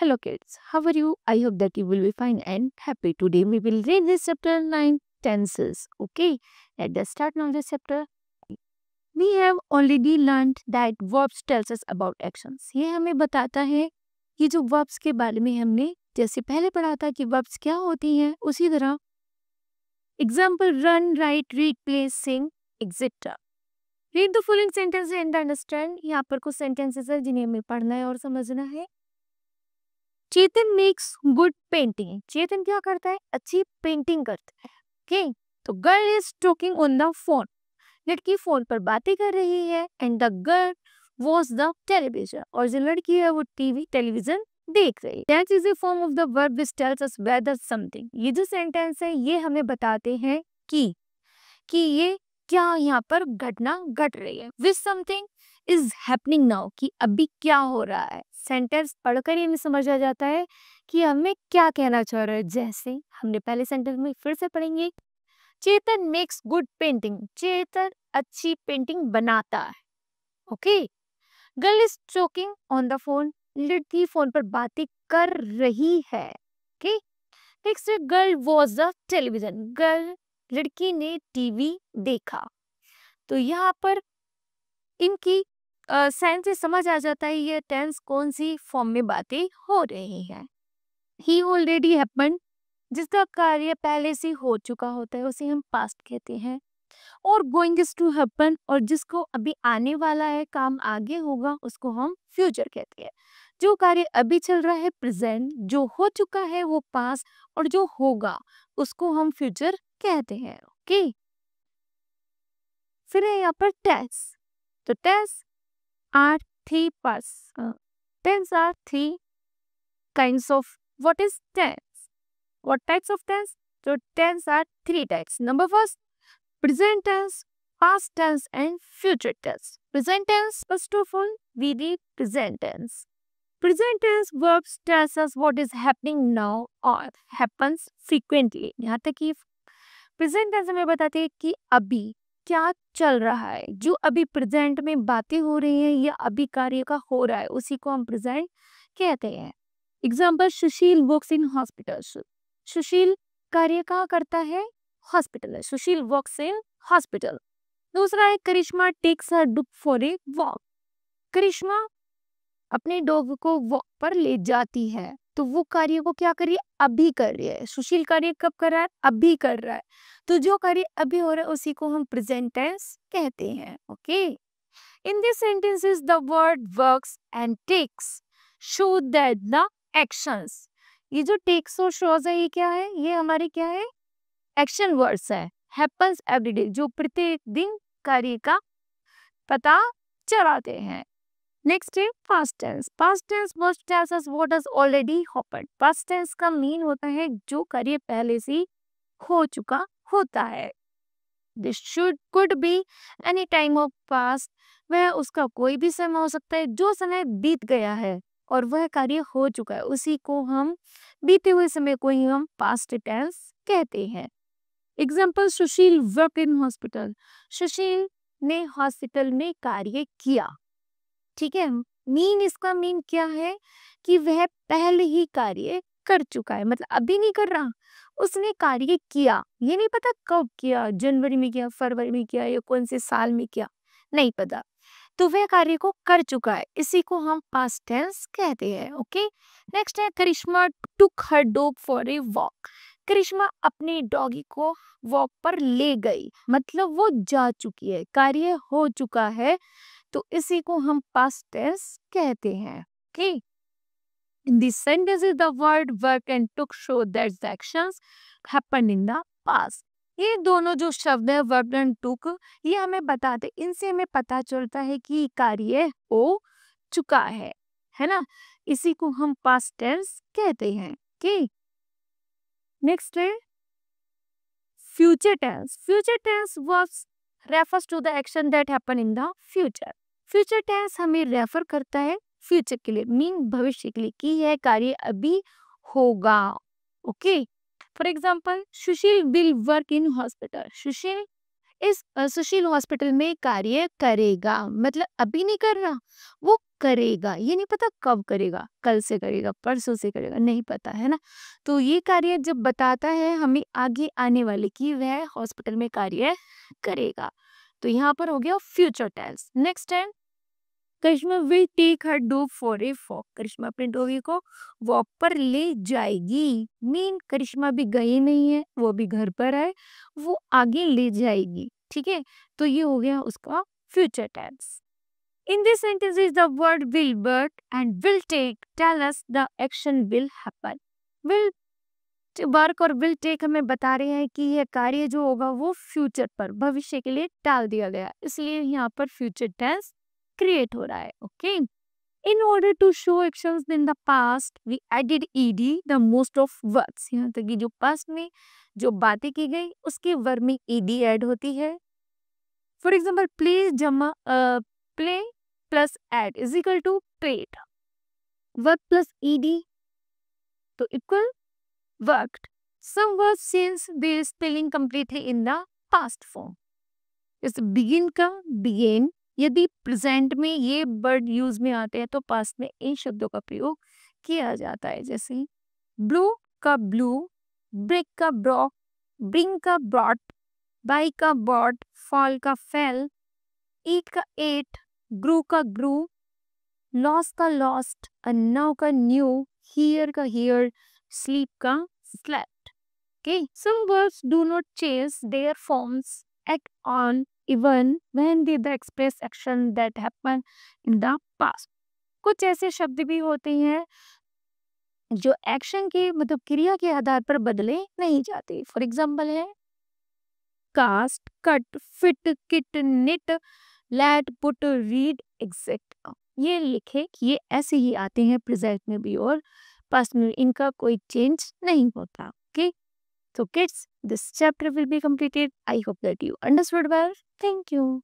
Hello kids, how are you? I hope that you will be fine and happy. Today we will read this chapter 9 tenses. Okay, let us start now this chapter. We have already learned that verbs tells us about actions. ये हमें बताता है कि जो verbs के बारे में हमने जैसे पहले पढ़ा था कि verbs क्या होती हैं, उसी तरह example run, write, read, play, sing, etc. Read the following sentences and understand. यहाँ पर कुछ sentences है जिन्हें हमें पढ़ना है और समझना है. चेतन मेक्स गुड पेंटिंग. चेतन क्या करता है? अच्छी पेंटिंग करता है. ओके, तो girl is talking on the phone. लड़की फोन पर बातें कर रही है. And the girl watch the television. और जो लड़की है वो टेलीविजन देख रही है. That is a form of the verb which tells us whether something. ये जो सेंटेंस है ये हमें बताते हैं कि ये क्या यहाँ पर घटना घट रही है. Which something is happening now, कि अभी क्या हो रहा है. सेंटेंस पढ़कर ही हमें समझ आ जाता है कि हमें क्या कहना चाह रहा है. जैसे हमने पहले सेंटेंस में फिर से पढ़ेंगे. चेतन मेक्स गुड पेंटिंग. चेतन अच्छी पेंटिंग बनाता है. Okay, girl is talking on the phone. लड़की फोन पर बातें कर रही है. Okay, next girl watch the television. Girl लड़की ने टीवी देखा. तो यहाँ पर इनकी साइंस से समझ आ जाता है ये टेंस कौन सी फॉर्म में बातें हो रही है. ही ऑलरेडी हैपन, जिसका कार्य पहले से हो चुका होता है उसे हम पास्ट कहते हैं. और गोइंग इज टू हैपन, और जिसको अभी आने वाला है, काम आगे होगा, उसको हम फ्यूचर कहते हैं. जो कार्य अभी चल रहा है प्रेजेंट, जो हो चुका है वो पास्ट, और जो होगा उसको हम फ्यूचर कहते हैं. ओके, फिर है यहाँ पर टेंस. तो tense are three parts. Tense are three kinds of. What is tense? What types of tense? So tense are three types. Number first, present tense, past tense, and future tense. Present tense, first of all, we read present tense. Present tense verbs tells us what is happening now or happens frequently. यहाँ तक कि present tense हमें बताते हैं कि अभी क्या चल रहा है. जो अभी प्रेजेंट में बातें हो रही हैं या अभी कार्य का हो रहा है उसी को हम प्रेजेंट कहते हैं. Example, Sushil works in hospital. Sushil कार्य कहाँ करता है? हॉस्पिटल है. Sushil works in hospital. दूसरा है Karishma takes her dog for a walk. Karishma अपने डॉग को वॉक पर ले जाती है. तो वो कार्य को क्या कर रही है? अभी कर रही है. सुशील कार्य कब कर रहा है? अभी कर रहा है. तो जो कार्य अभी हो रहा है उसी को हम प्रेजेंट टेंस कहते हैं. Okay, in this sentences the word works and takes show that the actions. ये जो टेक्स और शोज है ये क्या है? ये हमारे क्या है? एक्शन वर्ड्स है. हैपेंस एवरीडे, जो प्रत्येक दिन कार्य का पता चलाते हैं. नेक्स्ट है past tense. Past tense must tells us what has already happened. Past tense का मीन होता है जो कार्य पहले से हो चुका होता है. This should could be any time of past. वह उसका कोई भी समय हो सकता है जो समय बीत गया है और वह कार्य हो चुका है, उसी को हम बीते हुए समय को ही हम पास्ट टेंस कहते हैं. Example, Sushil work in hospital. Sushil ने हॉस्पिटल में कार्य किया. ठीक है, मीन इसका मीन क्या है कि वह पहले ही कार्य कर चुका है. मतलब अभी नहीं कर रहा, उसने कार्य किया. ये नहीं पता कब किया, जनवरी में किया, फरवरी में किया, या कौन से साल में किया, नहीं पता. तो वह कार्य को कर चुका है, इसी को हम पास्ट टेंस कहते हैं. ओके, नेक्स्ट है करिश्मा टुक हर dog for a walk. Karishma अपने डॉगी को वॉक पर ले गई. मतलब वो जा चुकी है, कार्य हो चुका है, तो इसी को हम पास्ट टेंस कहते हैं. Okay, in this sentences the word work and took show that the actions happened in the past. ये दोनों जो शब्द है वर्ब एंड टुक, ये हमें बताते, इनसे हमें पता चलता है कि कार्य हो चुका है ना. इसी को हम पास्ट टेंस कहते हैं. ओके, नेक्स्ट है future tense. Future tense verbs refers to the action that happen in the future. Future tense हमें रेफर करता है फ्यूचर के लिए, मीन भविष्य के लिए, कि यह कार्य अभी होगा. Okay, for example, Sushil will work in hospital. Sushil is Sushil hospital में कार्य करेगा, मतलब अभी नहीं कर रहा, वो करेगा। ये नहीं पता कब करेगा, कल से करेगा, परसों से करेगा, नहीं पता है ना। तो ये कार्य जब बताता है हमें आगे आने वाले की वह हॉस्पिटल में कार्य करेगा, तो यहाँ पर हो गया फ्यूचर टेंस। नेक्स्ट है Karishma will take her dog for a walk. Karishma अपने डॉगी को वॉक पर ले जाएगी। मीन करिश्मा भी गई नहीं है, वो भी घर पर है, वो आगे ले जाएगी। ठीक है, तो ये हो गया उसका future tense. In this sentences the word will but and will take tell us the action will happen. Will work और विल टेक हमें बता रहे हैं कि यह कार्य जो होगा वो फ्यूचर पर, भविष्य के लिए टाल दिया गया, इसलिए यहाँ पर फ्यूचर टेंस क्रिएट हो रहा है। Okay, in order to show actions in the past we added ED the most of words. यहाँ तक कि जो पास्ट में जो बातें की गई उसके वर्ड में ईडी ऐड होती है। फॉर एग्जाम्पल प्ले जमा play plus ed is equal to paid, work plus ED तो equal worked. Some words since their spelling completely in the past form. जैसे begin का begin, यदि प्रेजेंट में ये वर्ड यूज में आते हैं तो पास्ट में इन शब्दों का प्रयोग किया जाता है। जैसे ब्लू का ब्लू, ब्रेक का ब्रॉक, ब्रिंग का ब्रॉट, बाई का बॉट, फॉल का फेल, ईट का एट, ग्रू का ग्रू, लॉस का लॉस्ट, नाउ का न्यू, हियर का हियर, स्लीप का slept. Okay, some verbs do not change their forms at all even when they the express action that happened in the past. कुछ ऐसे शब्द भी होते हैं जो एक्शन के मतलब क्रिया के आधार पर बदले नहीं जाते। फॉर एग्जाम्पल है cast, cut, fit, kit, knit, let, put, read, exact. ये लिखे कि ये ऐसे ही आते हैं प्रेजेंट में भी और पास्ट में, इनका कोई चेंज नहीं होता। Okay, so kids, this chapter will be completed. I hope that you understood well. Thank you.